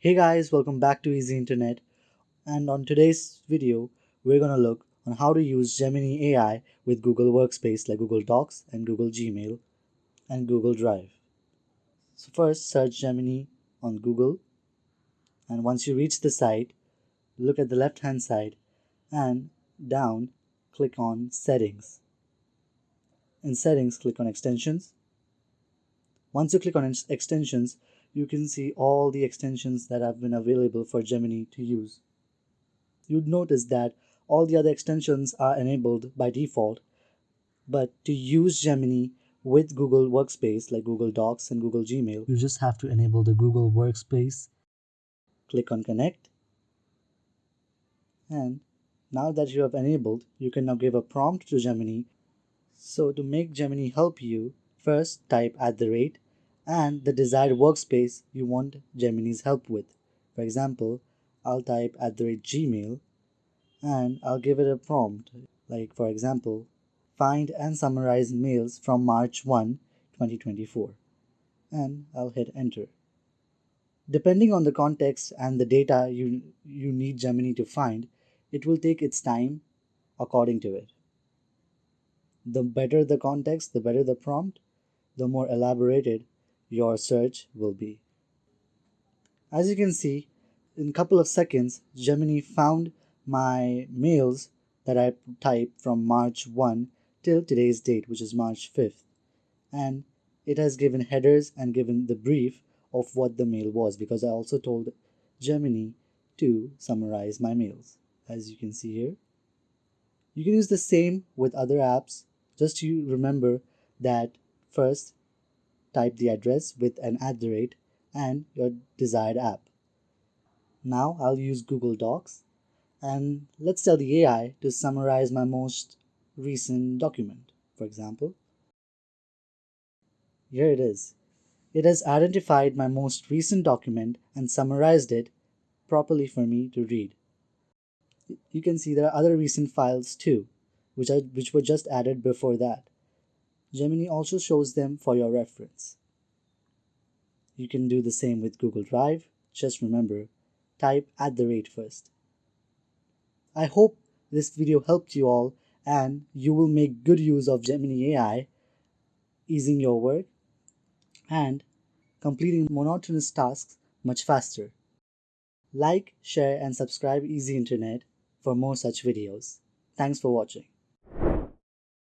Hey guys, welcome back to Easy Internet, and on today's video we're gonna look on how to use Gemini AI with Google Workspace like Google Docs and Google Gmail and Google Drive. So first search Gemini on Google, and once you reach the site, look at the left hand side and down click on Settings. In Settings click on Extensions. Once you click on Extensions, you can see all the extensions that have been available for Gemini to use. You'd notice that all the other extensions are enabled by default, but to use Gemini with Google Workspace like Google Docs and Google Gmail, you just have to enable the Google Workspace, click on Connect, and now that you have enabled, you can now give a prompt to Gemini. So to make Gemini help you, first type @ and the desired workspace you want Gemini's help with. For example, I'll type @Gmail and I'll give it a prompt like, for example, find and summarize mails from March 1, 2024, and I'll hit enter. Depending on the context and the data you need Gemini to find, it will take its time according to it. The better the context, the better the prompt, the more elaborated your search will be. As you can see, in a couple of seconds, Gemini found my mails that I typed from March 1 till today's date, which is March 5th. And it has given headers and given the brief of what the mail was, because I also told Gemini to summarize my mails, as you can see here. You can use the same with other apps. Just you remember that first type the address with an @ and your desired app. Now I'll use Google Docs, and let's tell the AI to summarize my most recent document. For example, here it is. It has identified my most recent document and summarized it properly for me to read. You can see there are other recent files too, which were just added before that. Gemini also shows them for your reference. You can do the same with Google Drive. Just remember, type @ first. I hope this video helped you all and you will make good use of Gemini AI, easing your work and completing monotonous tasks much faster. Like, share and subscribe Easy Internet for more such videos. Thanks for watching.